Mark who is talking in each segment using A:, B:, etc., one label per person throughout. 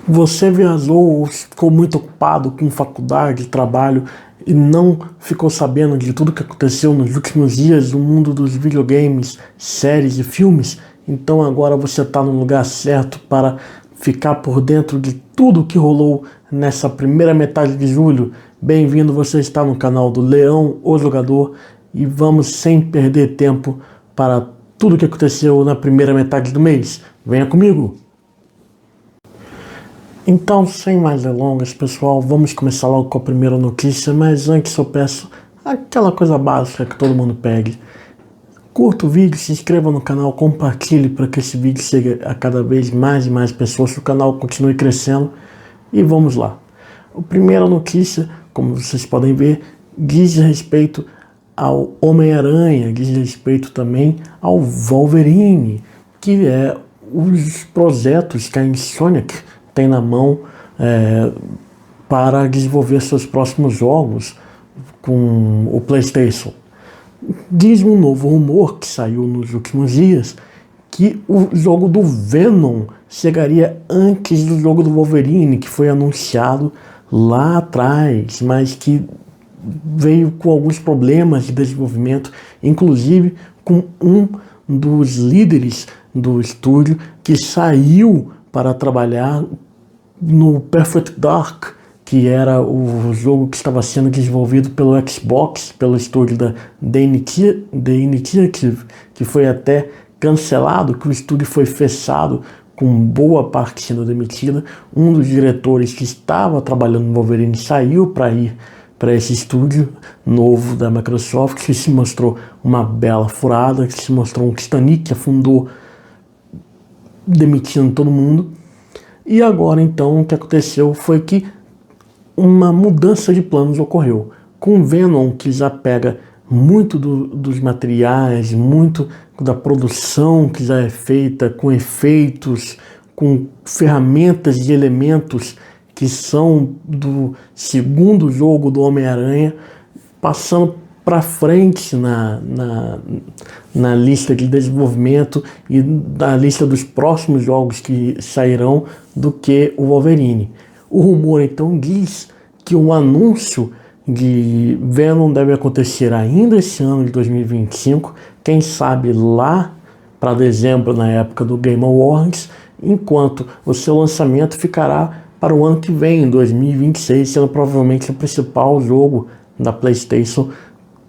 A: Você viajou ou ficou muito ocupado com faculdade, trabalho e não ficou sabendo de tudo que aconteceu nos últimos dias no mundo dos videogames, séries e filmes? Então agora você está no lugar certo para ficar por dentro de tudo que rolou nessa primeira metade de julho. Bem-vindo, você está no canal do Leão, o Jogador, e vamos sem perder tempo para tudo que aconteceu na primeira metade do mês. Venha comigo! Então, sem mais delongas, pessoal, vamos começar logo com a primeira notícia, mas antes eu peço aquela coisa básica que todo mundo pede. Curta o vídeo, se inscreva no canal, compartilhe para que esse vídeo chegue a cada vez mais e mais pessoas, que o canal continue crescendo. E vamos lá. A primeira notícia, como vocês podem ver, diz respeito ao Homem-Aranha, diz respeito também ao Wolverine, que é os projetos que a Insomniac tem na mão para desenvolver seus próximos jogos com o PlayStation. Diz um novo rumor que saiu nos últimos dias que o jogo do Venom chegaria antes do jogo do Wolverine, que foi anunciado lá atrás, mas que veio com alguns problemas de desenvolvimento, inclusive com um dos líderes do estúdio que saiu para trabalhar no Perfect Dark, que era o jogo que estava sendo desenvolvido pelo Xbox, pelo estúdio da The Initiative, que foi até cancelado, que o estúdio foi fechado com boa parte sendo demitida. Um dos diretores que estava trabalhando no Wolverine saiu para ir para esse estúdio novo da Microsoft, que se mostrou uma bela furada, que se mostrou um Titanic que afundou, demitindo todo mundo. E agora então o que aconteceu foi que uma mudança de planos ocorreu. Com Venom, que já pega muito dos materiais, muito da produção que já é feita, com efeitos, com ferramentas e elementos que são do segundo jogo do Homem-Aranha, passando para frente na lista de desenvolvimento e na lista dos próximos jogos que sairão do que o Wolverine. O rumor então diz que o anúncio de Venom deve acontecer ainda esse ano de 2025, quem sabe lá para dezembro, na época do Game Awards, enquanto o seu lançamento ficará para o ano que vem, em 2026, sendo provavelmente o principal jogo da PlayStation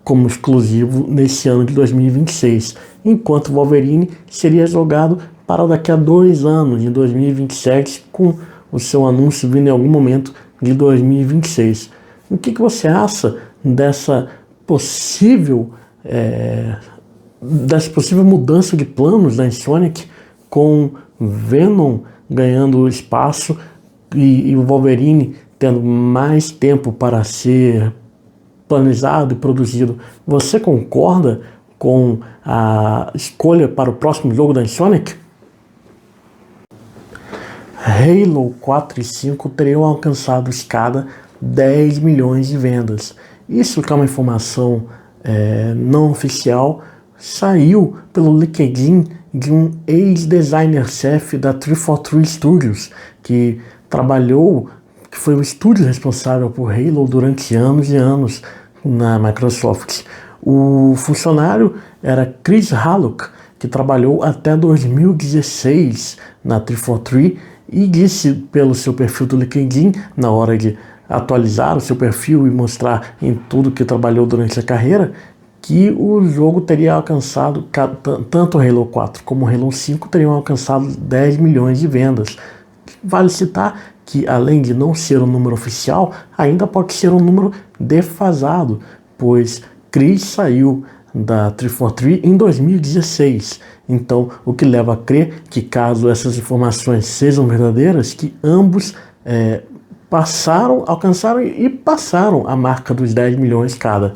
A: como exclusivo nesse ano de 2026, enquanto o Wolverine seria jogado para daqui a 2 anos, em 2027, com o seu anúncio vindo em algum momento de 2026. O que você acha dessa possível mudança de planos da Insomniac, com Venom ganhando espaço e o Wolverine tendo mais tempo para ser planejado e produzido? Você concorda com a escolha para o próximo jogo da Insomniac? Halo 4 e 5 teriam alcançado escada 10 milhões de vendas. Isso, que é uma informação não oficial, saiu pelo LinkedIn de um ex-designer-chefe da 343 Studios, que foi o estúdio responsável por Halo durante anos e anos na Microsoft. O funcionário era Chris Hallock, que trabalhou até 2016 na 343 e disse pelo seu perfil do LinkedIn, na hora de atualizar o seu perfil e mostrar em tudo que trabalhou durante a carreira, que o jogo teria alcançado, tanto Halo 4 como Halo 5 teriam alcançado 10 milhões de vendas. Vale citar que, além de não ser um número oficial, ainda pode ser um número defasado, pois Chris saiu da 343 em 2016. Então, o que leva a crer que, caso essas informações sejam verdadeiras, que ambos alcançaram e passaram a marca dos 10 milhões cada.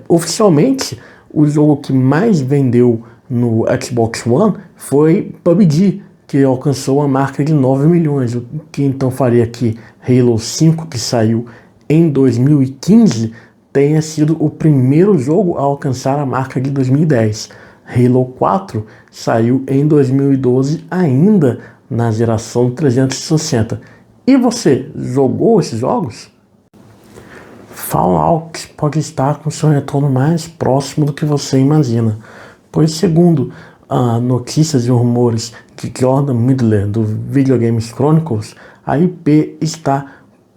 A: Oficialmente, o jogo que mais vendeu no Xbox One foi PUBG, que alcançou a marca de 9 milhões, o que então faria que Halo 5, que saiu em 2015, tenha sido o primeiro jogo a alcançar a marca de 2010. Halo 4 saiu em 2012, ainda na geração 360. E você, jogou esses jogos? Fallout pode estar com seu retorno mais próximo do que você imagina, pois segundo notícias e rumores de Jordan Middler do Video Games Chronicles, a IP está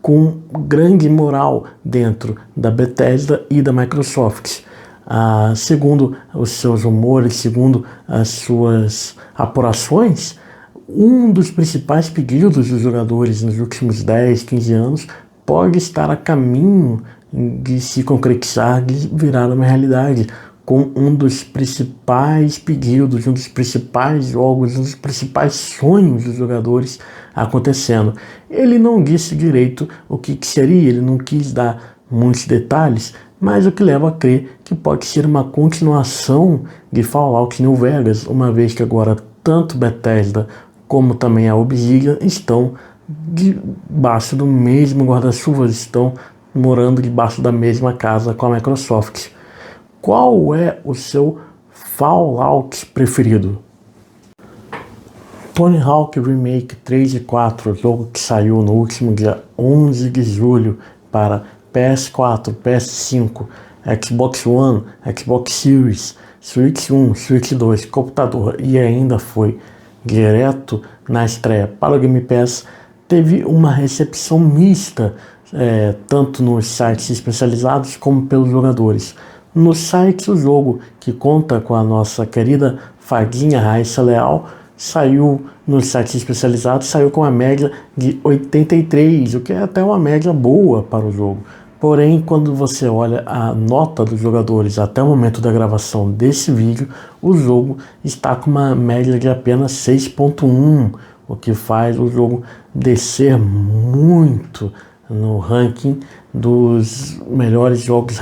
A: com grande moral dentro da Bethesda e da Microsoft. Segundo os seus rumores, segundo as suas apurações, um dos principais pedidos dos jogadores nos últimos 10, 15 anos pode estar a caminho de se concretizar, de virar uma realidade, com um dos principais pedidos, um dos principais jogos, um dos principais sonhos dos jogadores acontecendo. Ele não disse direito o que seria, ele não quis dar muitos detalhes, mas o que leva a crer que pode ser uma continuação de Fallout New Vegas, uma vez que agora tanto Bethesda como também a Obsidian estão debaixo do mesmo guarda-chuvas, estão morando debaixo da mesma casa com a Microsoft. Qual é o seu Fallout preferido? Tony Hawk Remake 3 e 4, jogo que saiu no último dia 11 de julho para PS4, PS5, Xbox One, Xbox Series, Switch 1, Switch 2, computador e ainda foi direto na estreia para o Game Pass, teve uma recepção mista, tanto nos sites especializados como pelos jogadores. No site, o jogo, que conta com a nossa querida Fadinha Raíssa Leal, saiu nos sites especializados, saiu com uma média de 83, o que é até uma média boa para o jogo. Porém, quando você olha a nota dos jogadores até o momento da gravação desse vídeo, o jogo está com uma média de apenas 6.1, o que faz o jogo descer muito no ranking dos melhores jogos,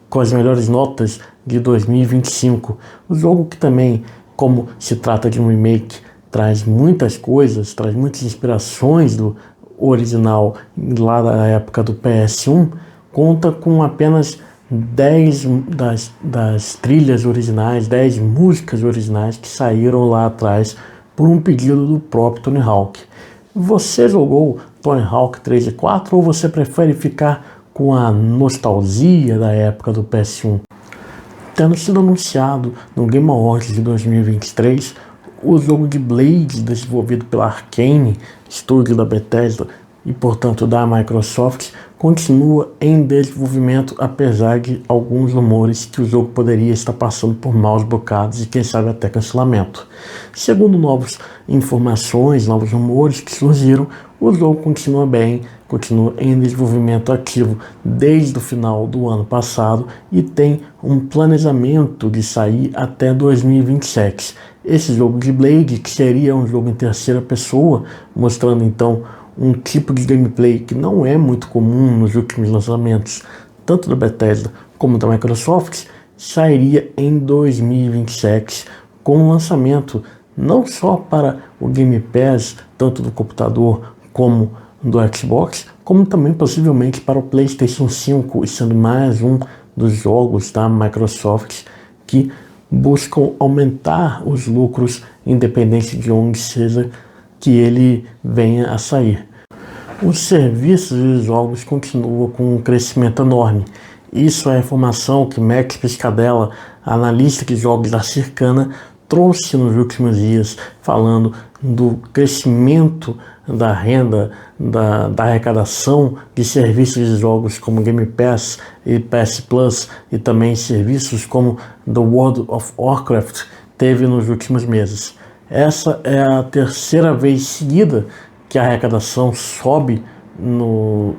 A: com as melhores notas de 2025. O jogo que também, como se trata de um remake, traz muitas coisas, traz muitas inspirações do original lá da época do PS1, conta com apenas 10 das trilhas originais, 10 músicas originais que saíram lá atrás por um pedido do próprio Tony Hawk. Você jogou Tony Hawk 3 e 4 ou você prefere ficar com a nostalgia da época do PS1? Tendo sido anunciado no Game Awards de 2023, o jogo de Blade, desenvolvido pela Arkane, estúdio da Bethesda e, portanto, da Microsoft, continua em desenvolvimento, apesar de alguns rumores que o jogo poderia estar passando por maus bocados e, quem sabe, até cancelamento. Segundo novas informações, novos rumores que surgiram, o jogo continua bem, continua em desenvolvimento ativo desde o final do ano passado e tem um planejamento de sair até 2027. Esse jogo de Blade, que seria um jogo em terceira pessoa, mostrando então um tipo de gameplay que não é muito comum nos últimos lançamentos, tanto da Bethesda como da Microsoft, sairia em 2027 com um lançamento não só para o Game Pass, tanto do computador como do Xbox, como também possivelmente para o PlayStation 5, e sendo mais um dos jogos da Microsoft que buscam aumentar os lucros independente de onde seja que ele venha a sair. Os serviços de jogos continuam com um crescimento enorme. Isso é a informação que Max Piscadella, analista de jogos da Circana, trouxe nos últimos dias, falando do crescimento da renda, da arrecadação de serviços de jogos como Game Pass e PS Plus, e também serviços como The World of Warcraft teve nos últimos meses. Essa é a terceira vez seguida que a arrecadação sobe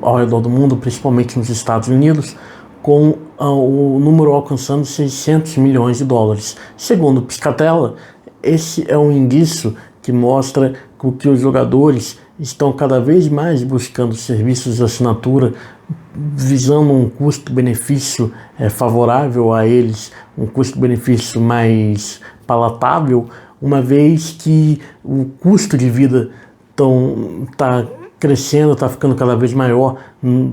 A: ao redor do mundo, principalmente nos Estados Unidos, com o número alcançando 600 milhões de dólares. Segundo Piscatella, esse é um indício que mostra que os jogadores estão cada vez mais buscando serviços de assinatura, visando um custo-benefício favorável a eles, um custo-benefício mais palatável, uma vez que o custo de vida está crescendo, está ficando cada vez maior,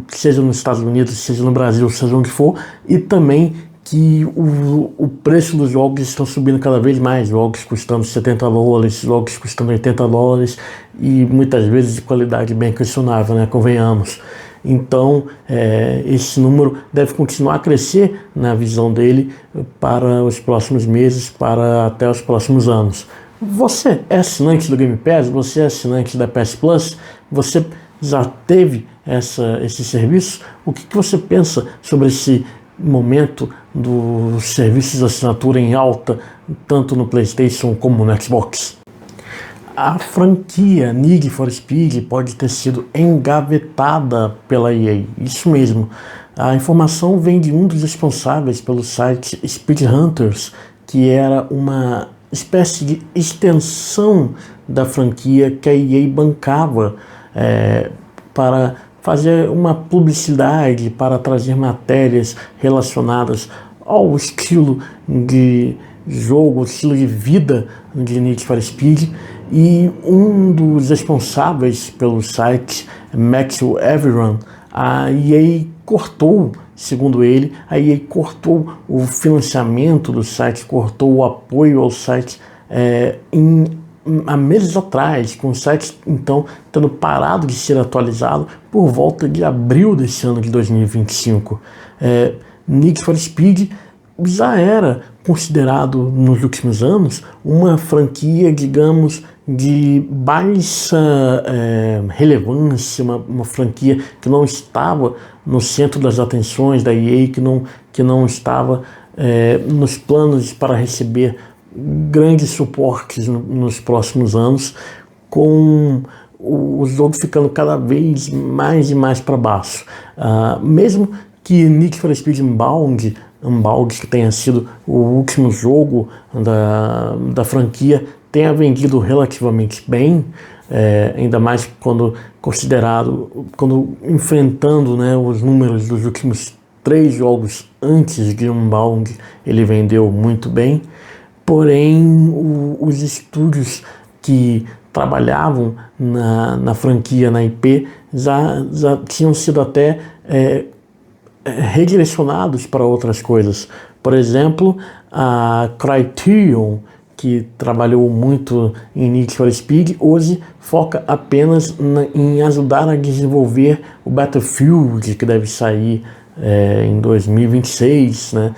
A: seja nos Estados Unidos, seja no Brasil, seja onde for, e também que o preço dos jogos estão subindo cada vez mais, jogos custando $70, jogos custando $80 e muitas vezes de qualidade bem questionável, né? Convenhamos. Então, esse número deve continuar a crescer na visão dele para os próximos meses, para até os próximos anos. Você é assinante do Game Pass? Você é assinante da PS Plus? Você já teve esse serviço? O que você pensa sobre esse momento dos serviços de assinatura em alta, tanto no PlayStation como no Xbox? A franquia Need for Speed pode ter sido engavetada pela EA, isso mesmo. A informação vem de um dos responsáveis pelo site Speed Hunters, que era uma espécie de extensão da franquia que a EA bancava para fazer uma publicidade, para trazer matérias relacionadas ao estilo de jogo, estilo de vida de Need for Speed. E um dos responsáveis pelo site, Maxwell Everon, a EA cortou, segundo ele, a EA cortou o financiamento do site, cortou o apoio ao site há meses atrás, com o site então tendo parado de ser atualizado por volta de abril desse ano de 2025. Need for Speed já era considerado nos últimos anos uma franquia, digamos, de baixa relevância, uma franquia que não estava no centro das atenções da EA, que não estava nos planos para receber grandes suportes nos próximos anos, com o jogo ficando cada vez mais e mais para baixo. Mesmo que Need for Speed Unbound, que tenha sido o último jogo da franquia, tenha vendido relativamente bem, ainda mais quando enfrentando, né, os números dos últimos 3 jogos antes de Unbound, ele vendeu muito bem. Porém, os estúdios que trabalhavam na franquia, na IP, já tinham sido até redirecionados para outras coisas. Por exemplo, a Criterion, que trabalhou muito em Need for Speed, hoje foca apenas em ajudar a desenvolver o Battlefield, que deve sair em 2026, né?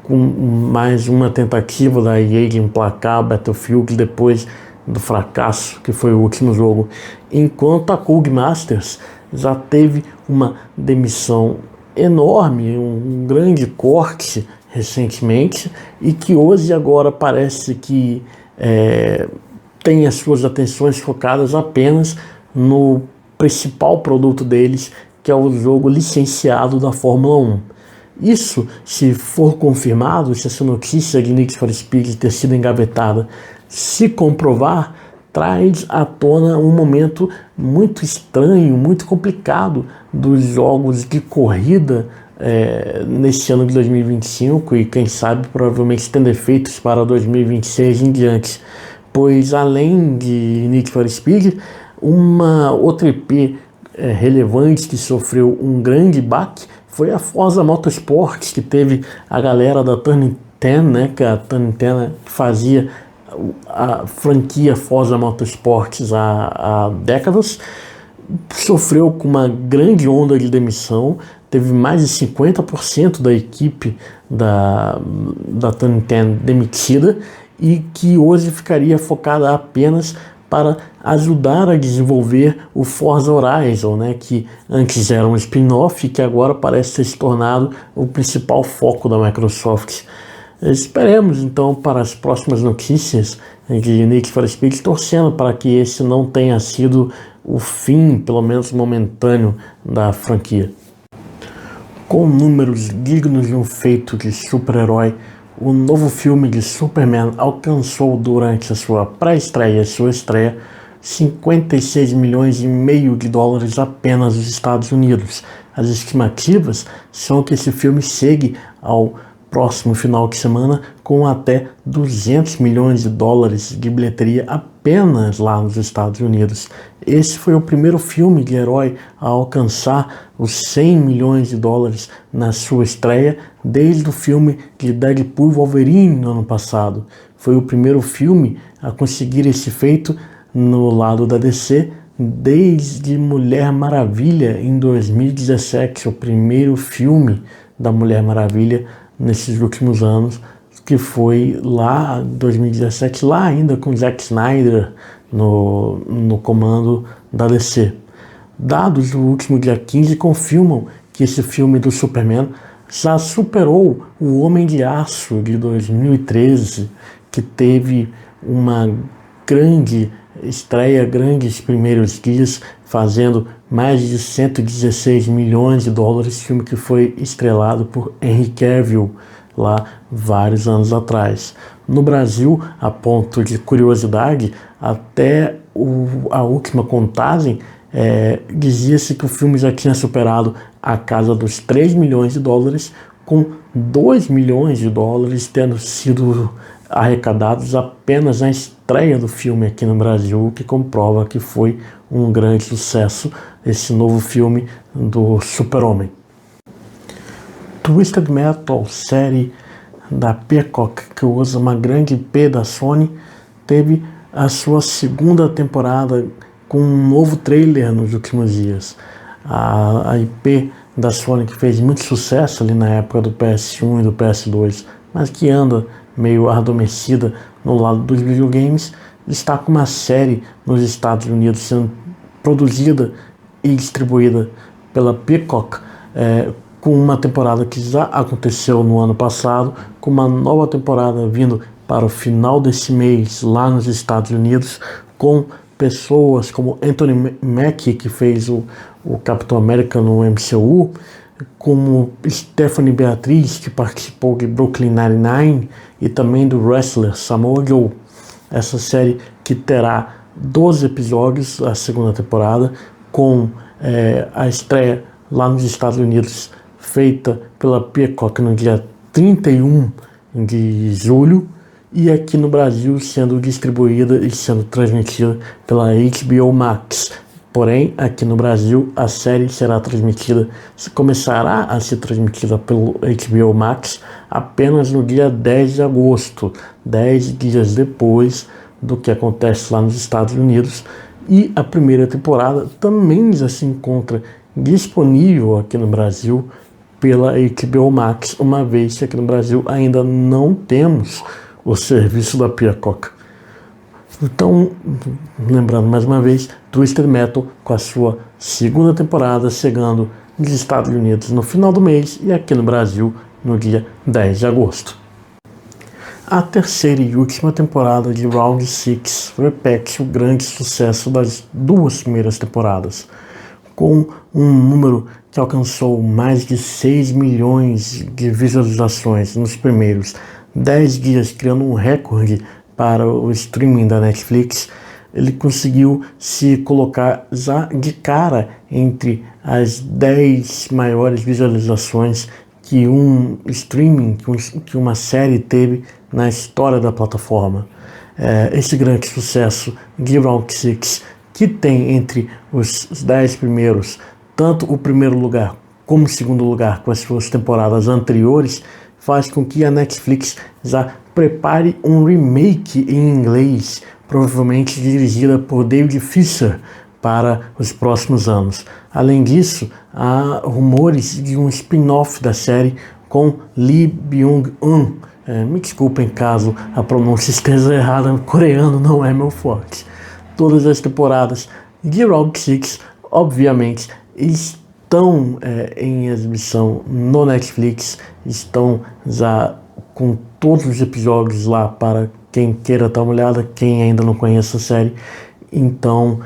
A: Com mais uma tentativa da EA de emplacar o Battlefield depois do fracasso que foi o último jogo. Enquanto a Codemasters já teve uma demissão enorme, um grande corte recentemente, e que hoje agora parece que tem as suas atenções focadas apenas no principal produto deles, que é o jogo licenciado da Fórmula 1. Isso, se for confirmado, se essa notícia de Need for Speed ter sido engavetada se comprovar, traz à tona um momento muito estranho, muito complicado dos jogos de corrida nesse ano de 2025 e quem sabe provavelmente tendo efeitos para 2026 em diante, pois além de Need for Speed, uma outra IP relevante que sofreu um grande baque foi a Forza Motorsport, que teve a galera da Turn 10, né, que a Turn 10 fazia a franquia Forza Motorsport há décadas, sofreu com uma grande onda de demissão, teve mais de 50% da equipe da Turn 10 demitida, e que hoje ficaria focada apenas para ajudar a desenvolver o Forza Horizon, né, que antes era um spin-off e que agora parece ter se tornado o principal foco da Microsoft. Esperemos então para as próximas notícias de Need for Speed, torcendo para que esse não tenha sido o fim, pelo menos momentâneo, da franquia. Com números dignos de um feito de super-herói, o novo filme de Superman alcançou durante a sua pré-estreia e sua estreia 56 milhões e meio de dólares apenas nos Estados Unidos. As estimativas são que esse filme chegue ao próximo final de semana com até 200 milhões de dólares de bilheteria apenas lá nos Estados Unidos. Esse foi o primeiro filme de herói a alcançar os 100 milhões de dólares na sua estreia desde o filme de Deadpool e Wolverine no ano passado. Foi o primeiro filme a conseguir esse feito no lado da DC desde Mulher Maravilha em 2017, o primeiro filme da Mulher Maravilha nesses últimos anos, que foi lá em 2017, lá ainda com Zack Snyder no comando da DC. Dados do último dia 15 confirmam que esse filme do Superman já superou o Homem de Aço de 2013, que teve uma grande estreia, grandes primeiros dias, fazendo mais de 116 milhões de dólares, filme que foi estrelado por Henry Cavill lá vários anos atrás. No Brasil, a ponto de curiosidade, até a última contagem, dizia-se que o filme já tinha superado a casa dos 3 milhões de dólares, com 2 milhões de dólares tendo sido arrecadados apenas na estreia do filme aqui no Brasil, o que comprova que foi um grande sucesso esse novo filme do Super-Homem. Twisted Metal, série da Peacock, que usa uma grande IP da Sony, teve a sua segunda temporada com um novo trailer nos últimos dias. A IP da Sony, que fez muito sucesso ali na época do PS1 e do PS2, mas que anda meio adormecida no lado dos videogames, está com uma série nos Estados Unidos sendo produzida e distribuída pela Peacock, com uma temporada que já aconteceu no ano passado, com uma nova temporada vindo para o final desse mês lá nos Estados Unidos, com pessoas como Anthony Mackie, que fez o Capitão América no MCU, como Stephanie Beatriz, que participou de Brooklyn Nine-Nine, e também do wrestler Samoa Joe. Essa série que terá 12 episódios, a segunda temporada, com a estreia lá nos Estados Unidos feita pela Peacock no dia 31 de julho, e aqui no Brasil sendo distribuída e sendo transmitida pela HBO Max. Porém, aqui no Brasil, a série começará a ser transmitida pelo HBO Max apenas no dia 10 de agosto, 10 dias depois do que acontece lá nos Estados Unidos. E a primeira temporada também já se encontra disponível aqui no Brasil pela HBO Max, uma vez que aqui no Brasil ainda não temos o serviço da Peacock. Então, lembrando mais uma vez, Twisted Metal com a sua segunda temporada chegando nos Estados Unidos no final do mês e aqui no Brasil no dia 10 de agosto. A terceira e última temporada de Round 6 repete o grande sucesso das duas primeiras temporadas, com um número que alcançou mais de 6 milhões de visualizações nos primeiros 10 dias, criando um recorde para o streaming da Netflix. Ele conseguiu se colocar já de cara entre as 10 maiores visualizações que um streaming, que uma série teve na história da plataforma. Esse grande sucesso de Round 6, que tem entre os 10 primeiros, tanto o primeiro lugar como o segundo lugar com as suas temporadas anteriores, faz com que a Netflix já prepare um remake em inglês, provavelmente dirigida por David Fincher, para os próximos anos. Além disso, há rumores de um spin-off da série com Lee Byung-hun. Me desculpem caso a pronúncia esteja errada, coreano não é meu forte. Todas as temporadas de Round 6, obviamente, estão em exibição no Netflix, estão já com todos os episódios lá para quem queira dar uma olhada, quem ainda não conhece a série. Então,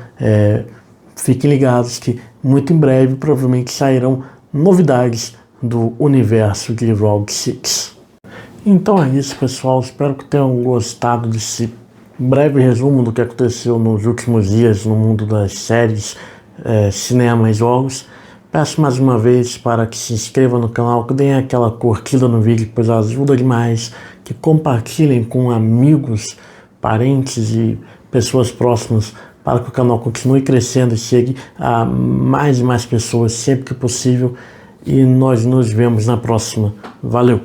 A: fiquem ligados que muito em breve provavelmente sairão novidades do universo de Round 6. Então é isso, pessoal. Espero que tenham gostado desse breve resumo do que aconteceu nos últimos dias no mundo das séries, cinema e jogos. Peço mais uma vez para que se inscrevam no canal, que deem aquela curtida no vídeo, pois ajuda demais, que compartilhem com amigos, parentes e pessoas próximas, para que o canal continue crescendo e chegue a mais e mais pessoas sempre que possível. E nós nos vemos na próxima. Valeu!